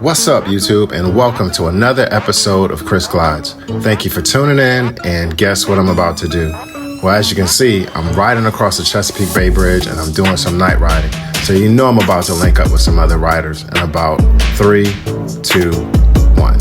What's up, YouTube, and welcome to another episode of Chris Glides. Thank you for tuning in, and guess what I'm about to do? Well, as you can see, I'm riding across the Chesapeake Bay Bridge, and I'm doing some night riding. So you know I'm about to link up with some other riders in about 3, 2, 1.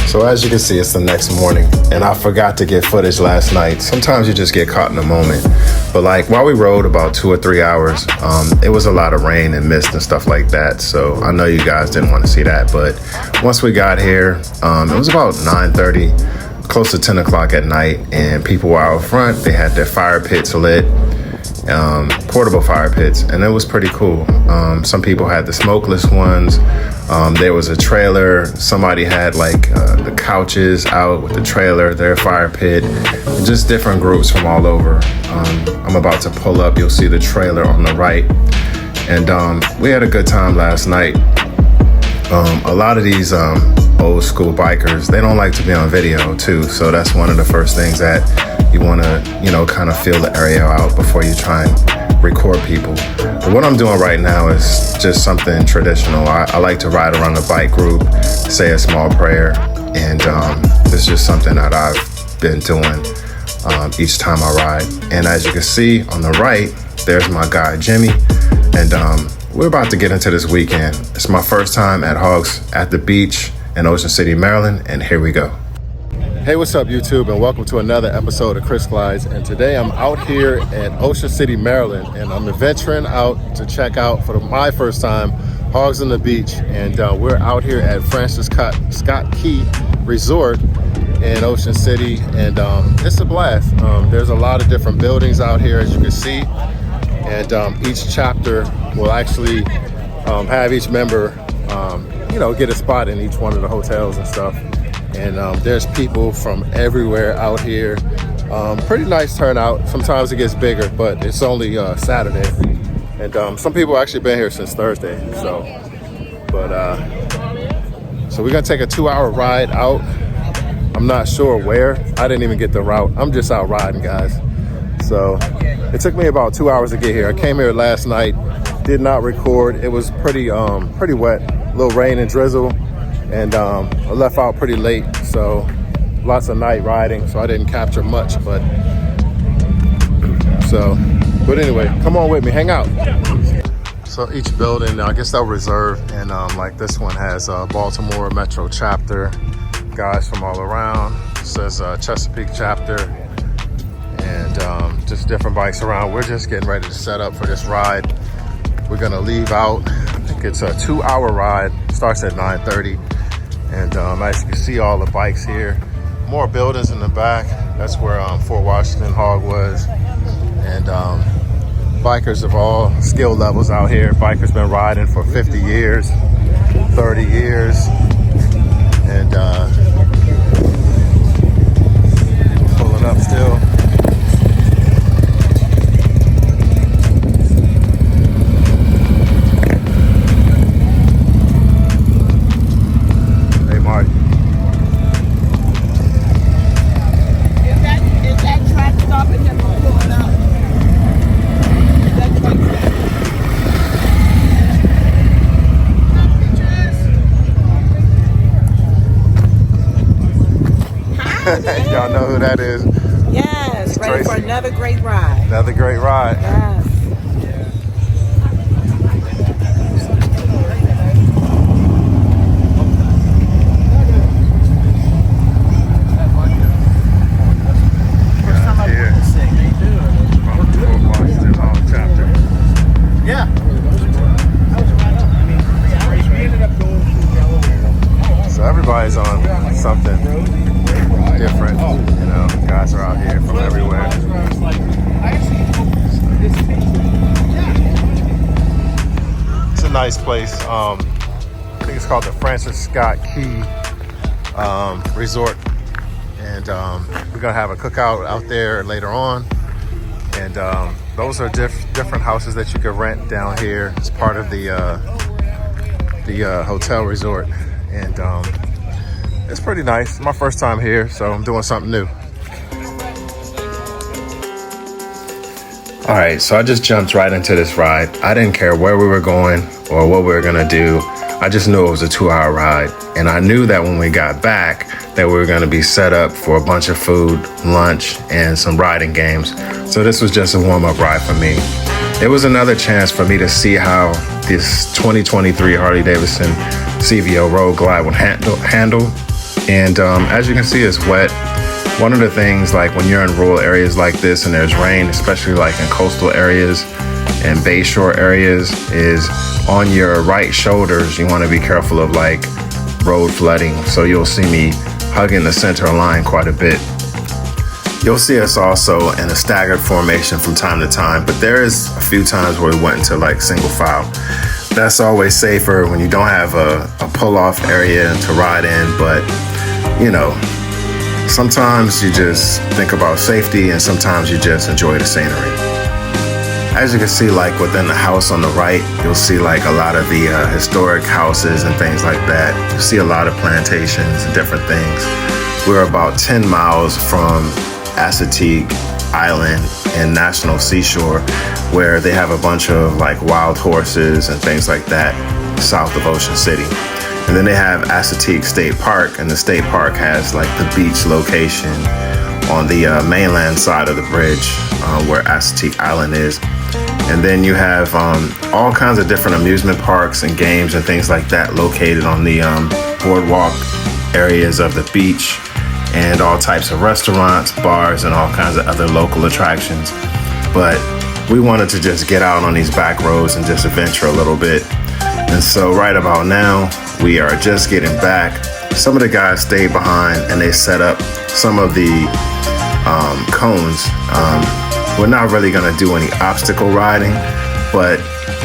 So as you can see, it's the next morning, and I forgot to get footage last night. Sometimes you just get caught in the moment. But like while we rode about 2 or 3 hours, it was a lot of rain and mist and stuff like that. So I know you guys didn't want to see that. But once we got here, it was about 9:30, close to 10 o'clock at night, and people were out front. They had their fire pits lit, portable fire pits, and it was pretty cool. Some people had the smokeless ones. There was a trailer. Somebody had like the couches out with the trailer, their fire pit, just different groups from all over. I'm about to pull up. You'll see the trailer on the right. And we had a good time last night. A lot of these old school bikers, they don't like to be on video too. So that's one of the first things that you want to, kind of feel the area out before you try and record people. But what I'm doing right now is just something traditional. I like to ride around the bike group, say a small prayer, and it's just something that I've been doing each time I ride. And as you can see on the right, there's my guy Jimmy, and we're about to get into this weekend. It's my first time at H.O.G's at the beach in Ocean City, Maryland, and here we go. Hey, what's up, YouTube, and welcome to another episode of Chris Glides. And today I'm out here at Ocean City, Maryland, and I'm venturing out to check out for my first time H.O.G's on the beach. And we're out here at Francis Scott Key Resort in Ocean City, and it's a blast. There's a lot of different buildings out here, as you can see, and each chapter will actually have each member get a spot in each one of the hotels and stuff. And there's people from everywhere out here. Pretty nice turnout. Sometimes it gets bigger, but it's only Saturday, and some people actually been here since Thursday. So we're gonna take a 2-hour ride out. I'm not sure where. I didn't even get the route. I'm just out riding, guys. So it took me about 2 hours to get here. I came here last night, did not record. It was pretty wet, a little rain and drizzle, and I left out pretty late. So lots of night riding, so I didn't capture much. But anyway, come on with me, hang out. So each building, I guess they'll reserve, and like this one has a Baltimore Metro chapter. Guys from all around. It says Chesapeake chapter, and just different bikes around. We're just getting ready to set up for this ride. We're gonna leave out. I think it's a 2-hour ride. Starts at 9:30, and as you can see, all the bikes here. More buildings in the back. That's where Fort Washington H.O.G was, and bikers of all skill levels out here. Bikers been riding for 50 years, 30 years. And pulling up still. Hey, Marty. Is that track stopping them from pulling up? Is that track Y'all know who that is. Yes, ready Tracy. for another great ride. Another great ride. Yes. Here. Fort Washington H.O.G chapter. Yeah. So everybody's on something different. Guys are out here from everywhere. It's a nice place. I think it's called the Francis Scott Key Resort, and we're gonna have a cookout out there later on. And those are different houses that you can rent down here as part of the hotel resort, and it's pretty nice. It's my first time here, so I'm doing something new. All right, so I just jumped right into this ride. I didn't care where we were going or what we were gonna do. I just knew it was a 2-hour ride. And I knew that when we got back that we were gonna be set up for a bunch of food, lunch, and some riding games. So this was just a warm-up ride for me. It was another chance for me to see how this 2023 Harley-Davidson CVO Road Glide would handle. And as you can see, it's wet. One of the things, like when you're in rural areas like this and there's rain, especially like in coastal areas and bayshore areas, is on your right shoulders, you want to be careful of like road flooding. So you'll see me hugging the center line quite a bit. You'll see us also in a staggered formation from time to time, but there is a few times where we went into like single file. That's always safer when you don't have a pull-off area to ride in, but you know, sometimes you just think about safety and sometimes you just enjoy the scenery. As you can see, like within the house on the right, you'll see like a lot of the historic houses and things like that. You see a lot of plantations and different things. We're about 10 miles from Assateague Island and National Seashore, where they have a bunch of like wild horses and things like that south of Ocean City. And then they have Assateague State Park, and the state park has like the beach location on the mainland side of the bridge where Assateague Island is. And then you have all kinds of different amusement parks and games and things like that located on the boardwalk areas of the beach, and all types of restaurants, bars, and all kinds of other local attractions. But we wanted to just get out on these back roads and just adventure a little bit. And so right about now, we are just getting back. Some of the guys stayed behind and they set up some of the cones. We're not really gonna do any obstacle riding, but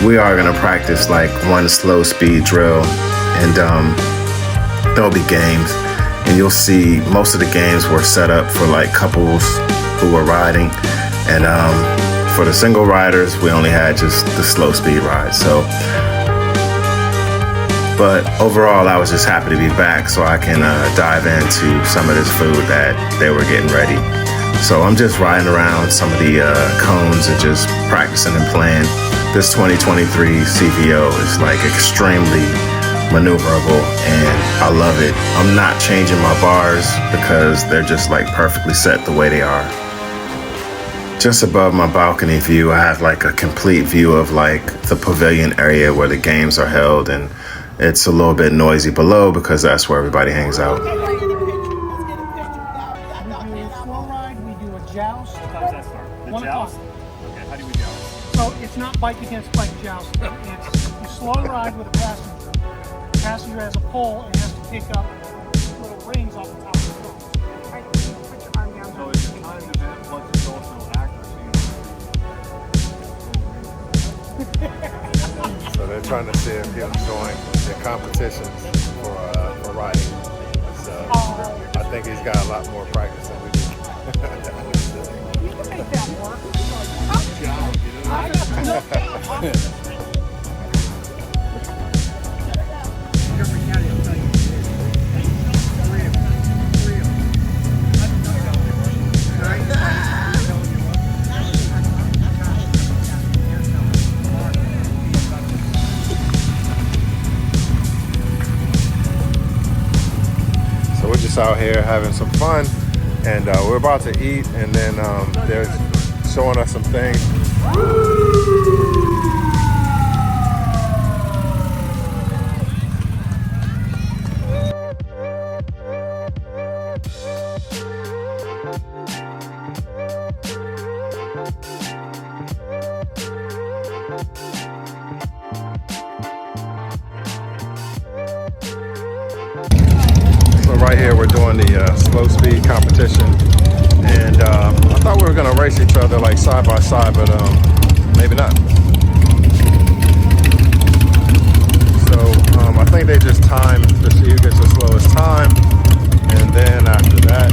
we are gonna practice like one slow speed drill, and there'll be games. And you'll see most of the games were set up for like couples who were riding. And for the single riders, we only had just the slow speed ride. But overall, I was just happy to be back so I can dive into some of this food that they were getting ready. So I'm just riding around some of the cones and just practicing and playing. This 2023 CVO is like extremely maneuverable and I love it. I'm not changing my bars because they're just like perfectly set the way they are. Just above my balcony view, I have like a complete view of like the pavilion area where the games are held, and it's a little bit noisy below because that's where everybody hangs out. We do a slow ride, we do a joust. What time does that start? The 1 joust? o'clock. Okay, how do we joust? So it's not bike against bike joust. It's a slow ride with a passenger. The passenger has a pole and has to pick up little rings off the top of the pole. Right, put your arm down. So it's a timed event plus it's also accuracy. So they're trying to see if he'll join the competitions for riding. So I think he's got a lot more practice than we do. You can make that work. I got no So we're just out here having some fun, and we're about to eat, and then they're showing us some things. Right here we're doing the slow speed competition, and I thought we were gonna race each other like side by side, but maybe not. So I think they just time to see who gets the slowest time, and then after that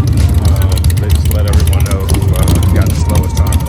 they just let everyone know who got the slowest time.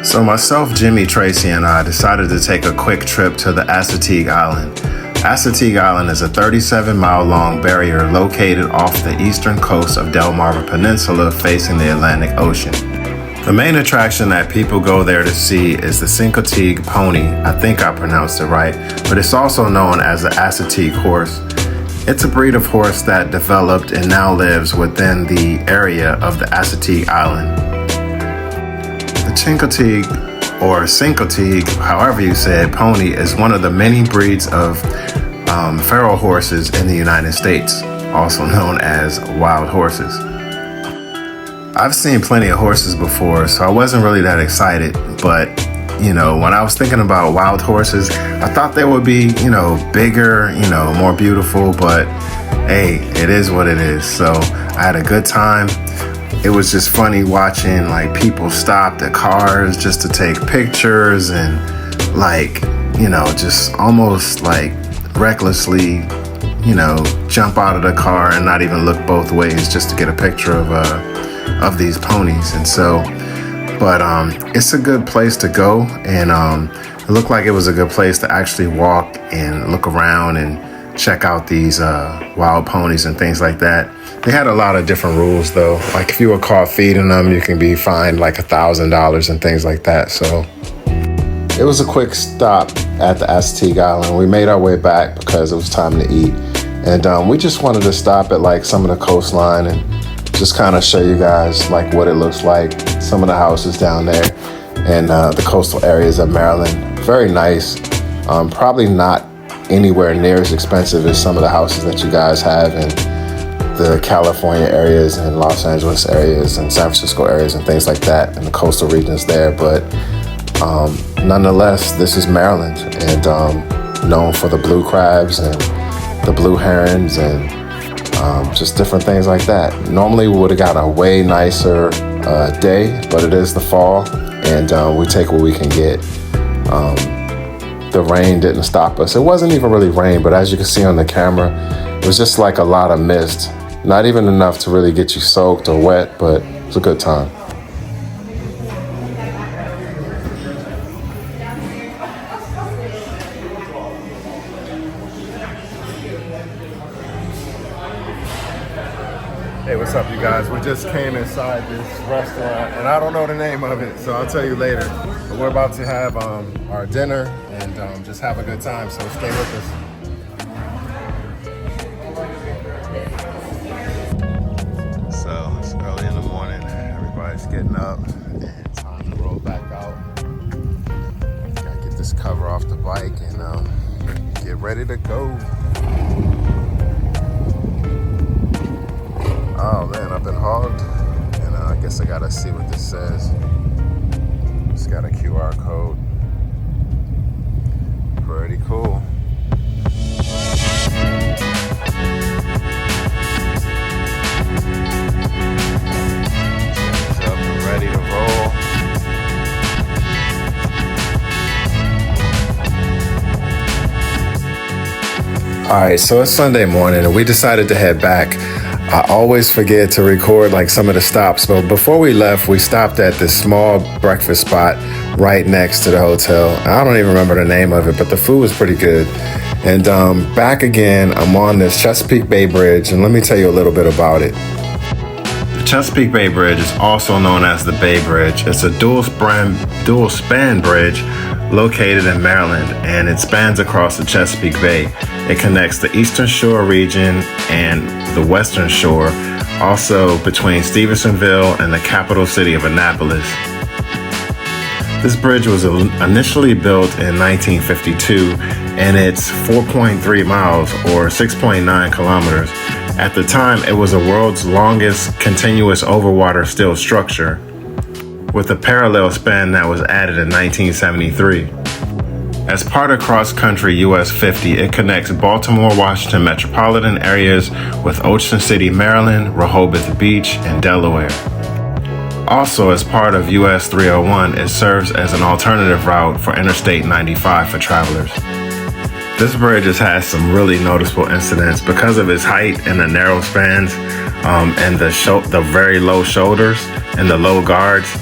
So myself, Jimmy, Tracy, and I decided to take a quick trip to the Assateague Island. Assateague Island is a 37-mile-long barrier located off the eastern coast of Delmarva Peninsula facing the Atlantic Ocean. The main attraction that people go there to see is the Assateague pony. I think I pronounced it right, but it's also known as the Assateague horse. It's a breed of horse that developed and now lives within the area of the Assateague Island. The Chincoteague or Cincoteague, however you say it, pony is one of the many breeds of feral horses in the United States, also known as wild horses. I've seen plenty of horses before, so I wasn't really that excited, but you know, when I was thinking about wild horses, I thought they would be, bigger, more beautiful, but hey, it is what it is. So I had a good time. It was just funny watching like people stop their cars just to take pictures and just almost like recklessly, jump out of the car and not even look both ways just to get a picture of these ponies. And so, but it's a good place to go, and it looked like it was a good place to actually walk and look around and check out these wild ponies and things like that. They had a lot of different rules though. Like if you were caught feeding them, you can be fined like $1,000 and things like that. So it was a quick stop at the Assateague Island. We made our way back because it was time to eat. And we just wanted to stop at like some of the coastline and just kind of show you guys like what it looks like. Some of the houses down there and the coastal areas of Maryland. Very nice. Probably not anywhere near as expensive as some of the houses that you guys have in the California areas and Los Angeles areas and San Francisco areas and things like that, and the coastal regions there. But nonetheless, this is Maryland, and known for the blue crabs and the blue herons and just different things like that. Normally we would have got a way nicer day, but it is the fall, and we take what we can get. The rain didn't stop us. It wasn't even really rain, but as you can see on the camera, it was just like a lot of mist. Not even enough to really get you soaked or wet, but it was a good time. Hey, what's up, you guys? We just came inside this restaurant, and I don't know the name of it, so I'll tell you later. But we're about to have our dinner and just have a good time, so stay with us. So it's early in the morning, everybody's getting up, and time to roll back out. Gotta get this cover off the bike and get ready to go. Oh man, I've been hogged, and I guess I gotta see what this says. It's got a QR code. Pretty cool. It's up and ready to roll. All right, so it's Sunday morning, and we decided to head back. I always forget to record like some of the stops, but before we left, we stopped at this small breakfast spot right next to the hotel. I don't even remember the name of it, but the food was pretty good. And back again, I'm on this Chesapeake Bay Bridge, and let me tell you a little bit about it. The Chesapeake Bay Bridge is also known as the Bay Bridge. It's a dual span bridge located in Maryland, and it spans across the Chesapeake Bay. It connects the Eastern Shore region and the Western Shore, also between Stevensonville and the capital city of Annapolis. This bridge was initially built in 1952, and it's 4.3 miles or 6.9 kilometers. At the time, it was the world's longest continuous overwater steel structure, with a parallel span that was added in 1973. As part of cross-country US 50, it connects Baltimore, Washington metropolitan areas with Ocean City, Maryland, Rehoboth Beach, and Delaware. Also, as part of US 301, it serves as an alternative route for Interstate 95 for travelers. This bridge has had some really noticeable incidents because of its height and the narrow spans and the very low shoulders and the low guards.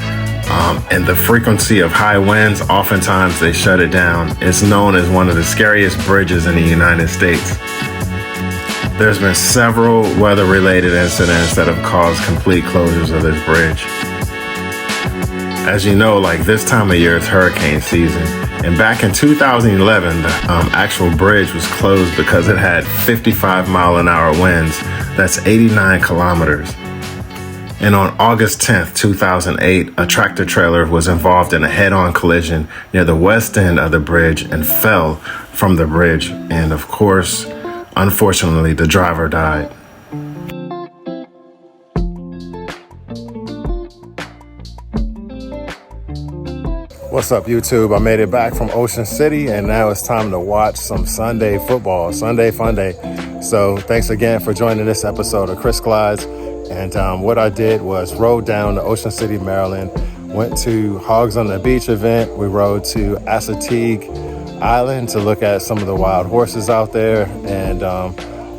And the frequency of high winds, oftentimes they shut it down. It's known as one of the scariest bridges in the United States. There's been several weather-related incidents that have caused complete closures of this bridge. As you know, like this time of year is hurricane season. And back in 2011, the actual bridge was closed because it had 55-mile-an-hour winds. That's 89 kilometers. And on August 10th, 2008, a tractor trailer was involved in a head-on collision near the west end of the bridge and fell from the bridge. And of course, unfortunately, the driver died. What's up, YouTube? I made it back from Ocean City, and now it's time to watch some Sunday football. Sunday fun day. So thanks again for joining this episode of Chris Glides. And what I did was rode down to Ocean City, Maryland, went to H.O.G on the Beach event. We rode to Assateague Island to look at some of the wild horses out there. And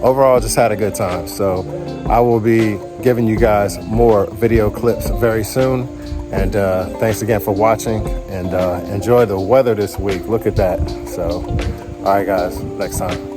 overall, just had a good time. So I will be giving you guys more video clips very soon. And thanks again for watching, and enjoy the weather this week. Look at that. So, all right, guys, next time.